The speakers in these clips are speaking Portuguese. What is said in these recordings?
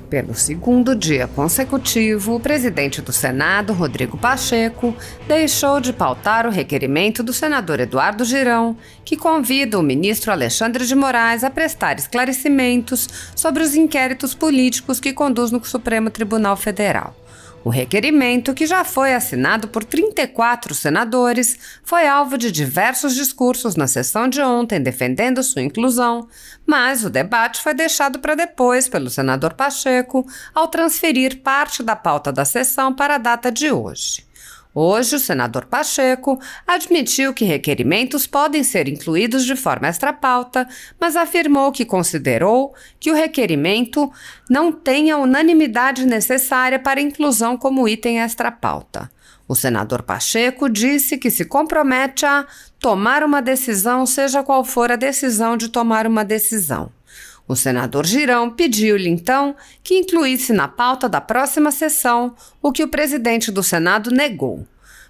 Pelo segundo dia consecutivo, o presidente do Senado, Rodrigo Pacheco, deixou de pautar o requerimento do senador Eduardo Girão, que convida o ministro Alexandre de Moraes a prestar esclarecimentos sobre os inquéritos políticos que conduz no Supremo Tribunal Federal. O requerimento, que já foi assinado por 34 senadores, foi alvo de diversos discursos na sessão de ontem defendendo sua inclusão, mas o debate foi deixado para depois pelo senador Pacheco ao transferir parte da pauta da sessão para a data de hoje. Hoje, o senador Pacheco admitiu que requerimentos podem ser incluídos de forma extra-pauta, mas afirmou que considerou que o requerimento não tem a unanimidade necessária para inclusão como item extra-pauta. O senador Pacheco disse que se compromete a tomar uma decisão, seja qual for a decisão de tomar uma decisão. O senador Girão pediu-lhe, então, que incluísse na pauta da próxima sessão, o que o presidente do Senado negou.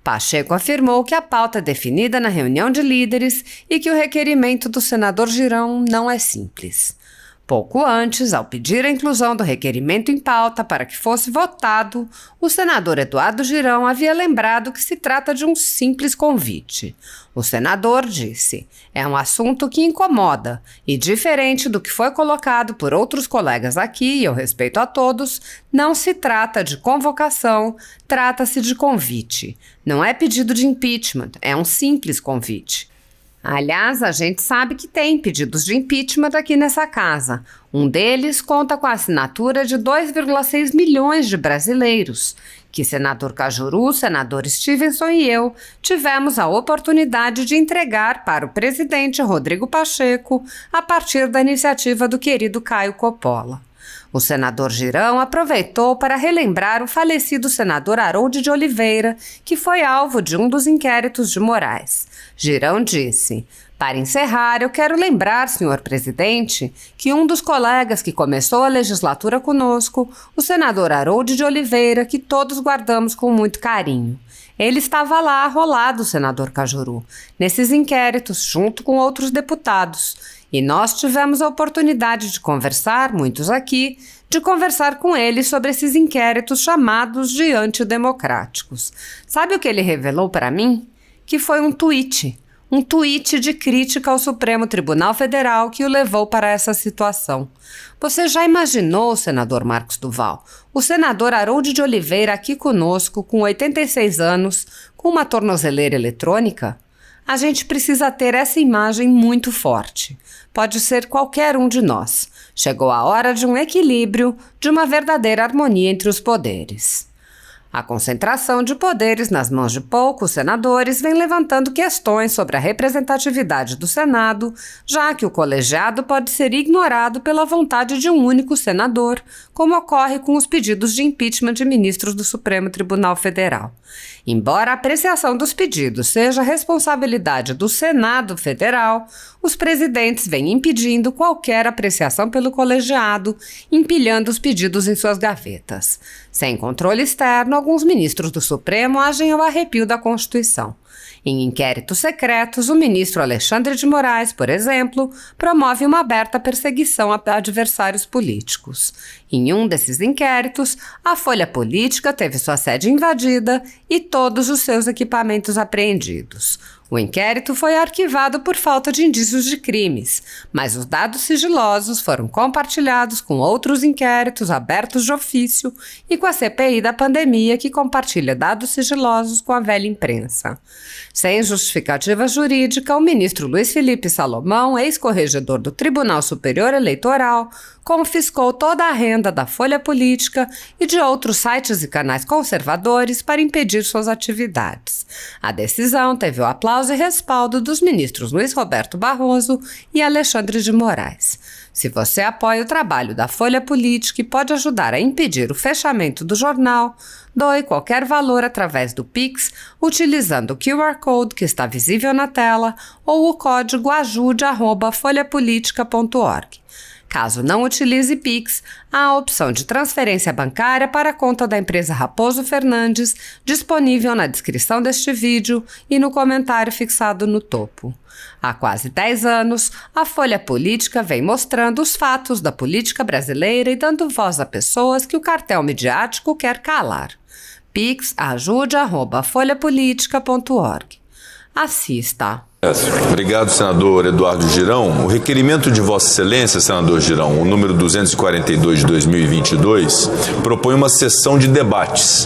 Pacheco afirmou que a pauta é definida na reunião de líderes e que o requerimento do senador Girão não é simples. Pouco antes, ao pedir a inclusão do requerimento em pauta para que fosse votado, o senador Eduardo Girão havia lembrado que se trata de um simples convite. O senador disse: "É um assunto que incomoda e, diferente do que foi colocado por outros colegas aqui, e eu respeito a todos, não se trata de convocação, trata-se de convite. Não é pedido de impeachment, é um simples convite." Aliás, a gente sabe que tem pedidos de impeachment aqui nessa casa. Um deles conta com a assinatura de 2,6 milhões de brasileiros, que senador Cajuru, senador Stevenson e eu tivemos a oportunidade de entregar para o presidente Rodrigo Pacheco a partir da iniciativa do querido Caio Coppola. O senador Girão aproveitou para relembrar o falecido senador Harold de Oliveira, que foi alvo de um dos inquéritos de Moraes. Girão disse: "Para encerrar, eu quero lembrar, senhor presidente, que um dos colegas que começou a legislatura conosco, o senador Harold de Oliveira, que todos guardamos com muito carinho. Ele estava lá, arrolado, senador Cajuru, nesses inquéritos, junto com outros deputados. E nós tivemos a oportunidade de conversar, muitos aqui, de conversar com ele sobre esses inquéritos chamados de antidemocráticos. Sabe o que ele revelou para mim? Que foi um tweet de crítica ao Supremo Tribunal Federal que o levou para essa situação. Você já imaginou, senador Marcos Duval, o senador Harold de Oliveira aqui conosco, com 86 anos, com uma tornozeleira eletrônica? A gente precisa ter essa imagem muito forte. Pode ser qualquer um de nós. Chegou a hora de um equilíbrio, de uma verdadeira harmonia entre os poderes." A concentração de poderes nas mãos de poucos senadores vem levantando questões sobre a representatividade do Senado, já que o colegiado pode ser ignorado pela vontade de um único senador, como ocorre com os pedidos de impeachment de ministros do Supremo Tribunal Federal. Embora a apreciação dos pedidos seja responsabilidade do Senado Federal, os presidentes vêm impedindo qualquer apreciação pelo colegiado, empilhando os pedidos em suas gavetas. Sem controle externo, alguns ministros do Supremo agem ao arrepio da Constituição. Em inquéritos secretos, o ministro Alexandre de Moraes, por exemplo, promove uma aberta perseguição a adversários políticos. Em um desses inquéritos, a Folha Política teve sua sede invadida e todos os seus equipamentos apreendidos. O inquérito foi arquivado por falta de indícios de crimes, mas os dados sigilosos foram compartilhados com outros inquéritos abertos de ofício e com a CPI da pandemia, que compartilha dados sigilosos com a velha imprensa. Sem justificativa jurídica, o ministro Luiz Felipe Salomão, ex-corregedor do Tribunal Superior Eleitoral, confiscou toda a renda da Folha Política e de outros sites e canais conservadores para impedir suas atividades. A decisão teve o aplauso e respaldo dos ministros Luiz Roberto Barroso e Alexandre de Moraes. Se você apoia o trabalho da Folha Política e pode ajudar a impedir o fechamento do jornal, doe qualquer valor através do Pix, utilizando o QR Code que está visível na tela ou o código ajude@folhapolitica.org. Caso não utilize Pix, há a opção de transferência bancária para a conta da empresa Raposo Fernandes, disponível na descrição deste vídeo e no comentário fixado no topo. Há quase 10 anos, a Folha Política vem mostrando os fatos da política brasileira e dando voz a pessoas que o cartel midiático quer calar. pix@folhapolitica.org. Assista. Obrigado, senador Eduardo Girão. O requerimento de Vossa Excelência, senador Girão, o número 242 de 2022, propõe uma sessão de debates.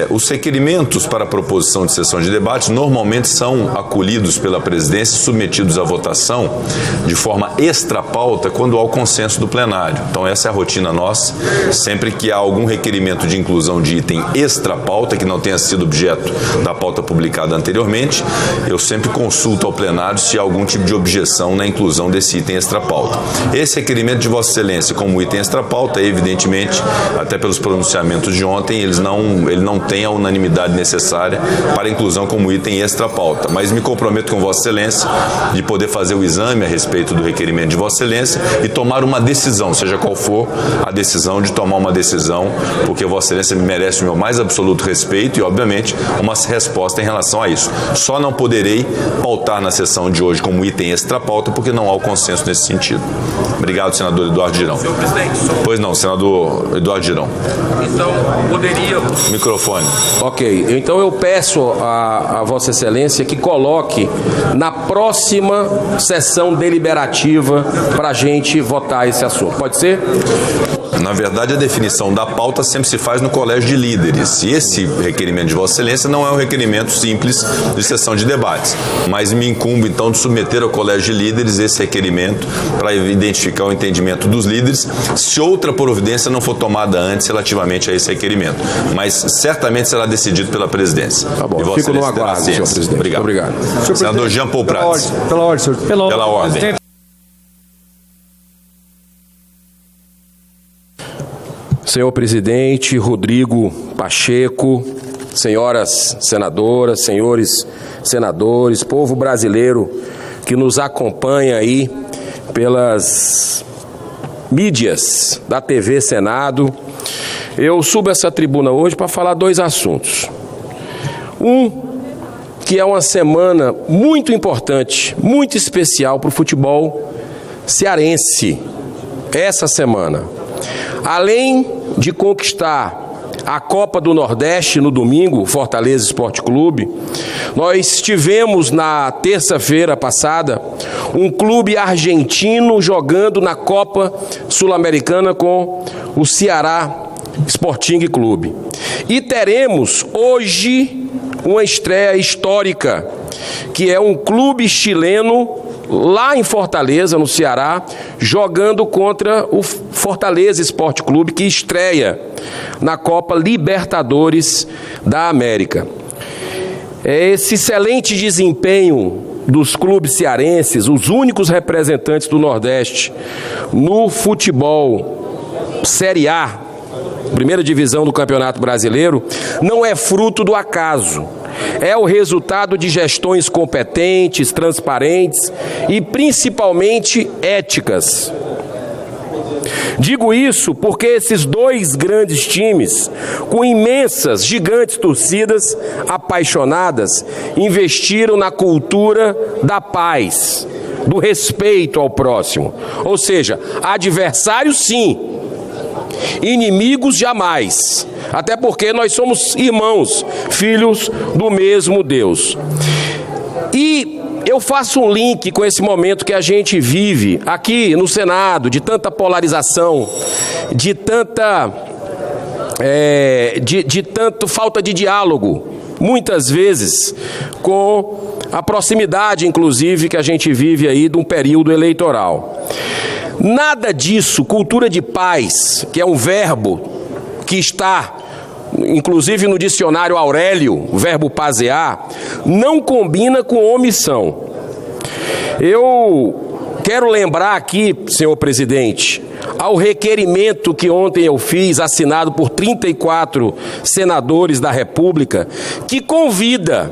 Os requerimentos para a proposição de sessão de debates normalmente são acolhidos pela presidência e submetidos à votação de forma extra-pauta quando há o consenso do plenário. Então essa é a rotina nossa. Sempre que há algum requerimento de inclusão de item extra-pauta, que não tenha sido objeto da pauta publicada anteriormente, eu sempre consulto ao plenário se há algum tipo de objeção na inclusão desse item extra-pauta. Esse requerimento de Vossa Excelência como item extra-pauta, evidentemente, até pelos pronunciamentos de ontem, ele não tem a unanimidade necessária para a inclusão como item extra-pauta. Mas me comprometo com Vossa Excelência de poder fazer o exame a respeito do requerimento de Vossa Excelência e tomar uma decisão, seja qual for a decisão, de tomar uma decisão, porque Vossa Excelência merece o meu mais absoluto respeito e, obviamente, uma resposta em relação a isso. Só não poderei pautar na sessão de hoje como item extra-pauta, porque não há o consenso nesse sentido. Obrigado, senador Eduardo Girão. Senhor presidente. Pois não, senador Eduardo Girão. Então, poderíamos... Microfone. Ok, então eu peço a Vossa Excelência que coloque na próxima sessão deliberativa para a gente votar esse assunto. Pode ser? Na verdade, a definição da pauta sempre se faz no colégio de líderes. E esse requerimento de Vossa Excelência não é um requerimento simples de sessão de debates. Mas me incumbe, então, de submeter ao colégio de líderes esse requerimento para identificar o entendimento dos líderes, se outra providência não for tomada antes relativamente a esse requerimento. Mas certamente será decidido pela presidência. Tá bom, fico no aguardo, senhor presidente. Obrigado. Senador Jean Paul Prats. Pela ordem, senhor. Pela ordem. Senhor presidente Rodrigo Pacheco, senhoras senadoras, senhores senadores, povo brasileiro que nos acompanha aí pelas mídias da TV Senado, eu subo essa tribuna hoje para falar dois assuntos. Que é uma semana muito importante, muito especial para o futebol cearense, essa semana. Além de conquistar a Copa do Nordeste no domingo, Fortaleza Esporte Clube, nós tivemos na terça-feira passada um clube argentino jogando na Copa Sul-Americana com o Ceará Sporting Clube. E teremos hoje uma estreia histórica, que é um clube chileno lá em Fortaleza, no Ceará, jogando contra o Fortaleza Esporte Clube, que estreia na Copa Libertadores da América. Esse excelente desempenho dos clubes cearenses, os únicos representantes do Nordeste no futebol Série A, primeira divisão do Campeonato Brasileiro, não é fruto do acaso. É o resultado de gestões competentes, transparentes e principalmente éticas. Digo isso porque esses dois grandes times, com imensas, gigantes torcidas apaixonadas, investiram na cultura da paz, do respeito ao próximo. Ou seja, adversários sim, inimigos jamais. Até porque nós somos irmãos, filhos do mesmo Deus. E eu faço um link com esse momento que a gente vive aqui no Senado, de tanta polarização, de tanta falta de diálogo, muitas vezes com a proximidade, inclusive, que a gente vive aí de um período eleitoral. Nada disso, cultura de paz, que é um verbo que está, inclusive no dicionário Aurélio, o verbo pasear, não combina com omissão. Eu quero lembrar aqui, senhor presidente, ao requerimento que ontem eu fiz, assinado por 34 senadores da República, que convida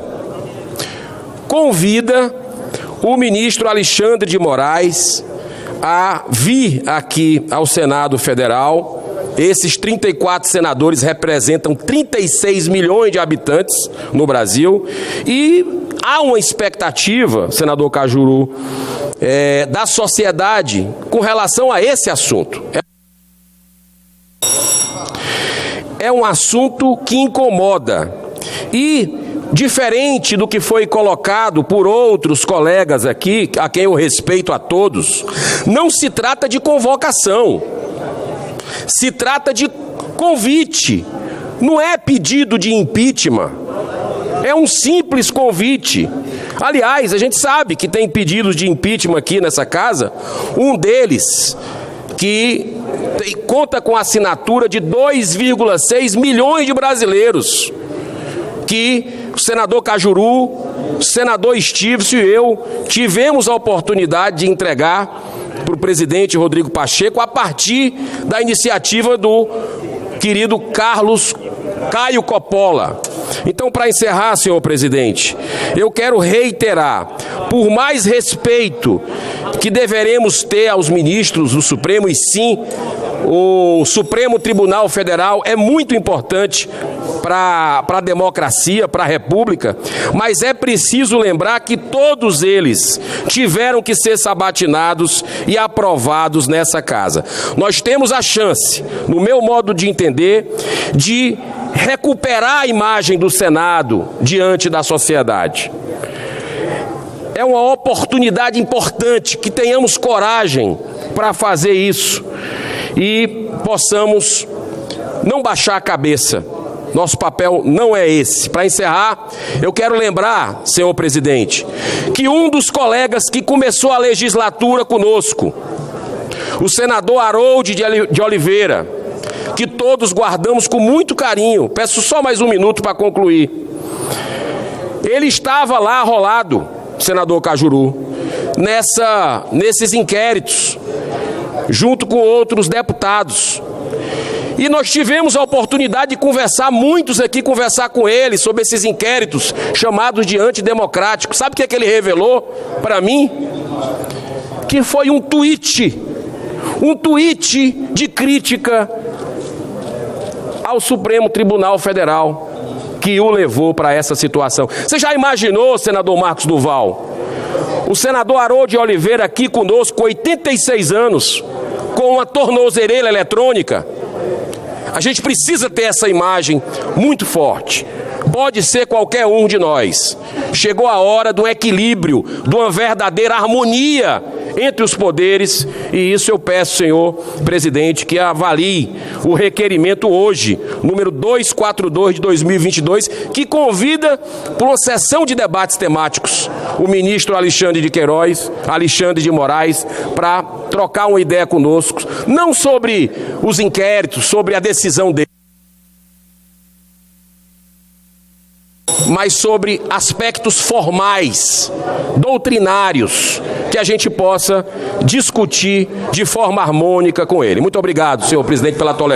o ministro Alexandre de Moraes a vir aqui ao Senado Federal. Esses 34 senadores representam 36 milhões de habitantes no Brasil e há uma expectativa, senador Cajuru, da sociedade com relação a esse assunto. É um assunto que incomoda e, diferente do que foi colocado por outros colegas aqui, a quem eu respeito a todos, não se trata de convocação. Se trata de convite, não é pedido de impeachment, é um simples convite. Aliás, a gente sabe que tem pedidos de impeachment aqui nessa casa, um deles que conta com a assinatura de 2,6 milhões de brasileiros, que o senador Cajuru, o senador Estício e eu tivemos a oportunidade de entregar para o presidente Rodrigo Pacheco a partir da iniciativa do querido Caio Coppola. Então, para encerrar, senhor presidente, eu quero reiterar, por mais respeito que deveremos ter aos ministros do Supremo, e sim, o Supremo Tribunal Federal é muito importante para a democracia, para a República, mas é preciso lembrar que todos eles tiveram que ser sabatinados e aprovados nessa casa. Nós temos a chance, no meu modo de entender, de recuperar a imagem do Senado diante da sociedade. É uma oportunidade importante que tenhamos coragem para fazer isso e possamos não baixar a cabeça. Nosso papel não é esse. Para encerrar, eu quero lembrar, senhor presidente, que um dos colegas que começou a legislatura conosco, o senador Harold de Oliveira, que todos guardamos com muito carinho, peço só mais um minuto para concluir. Ele estava lá arrolado, senador Cajuru, nesses inquéritos, junto com outros deputados. E nós tivemos a oportunidade de conversar, muitos aqui conversar com ele sobre esses inquéritos chamados de antidemocráticos. Sabe o que é que ele revelou para mim? Que foi um tweet de crítica ao Supremo Tribunal Federal que o levou para essa situação. Você já imaginou, senador Marcos Duval, o senador Harold de Oliveira aqui conosco, 86 anos, com uma tornozeleira eletrônica? A gente precisa ter essa imagem muito forte. Pode ser qualquer um de nós. Chegou a hora de um equilíbrio, de uma verdadeira harmonia entre os poderes, e isso eu peço, senhor presidente, que avalie o requerimento hoje, número 242 de 2022, que convida para uma sessão de debates temáticos o ministro Alexandre de Moraes, para trocar uma ideia conosco, não sobre os inquéritos, sobre a decisão dele, mas sobre aspectos formais, doutrinários, que a gente possa discutir de forma harmônica com ele. Muito obrigado, senhor presidente, pela tolerância.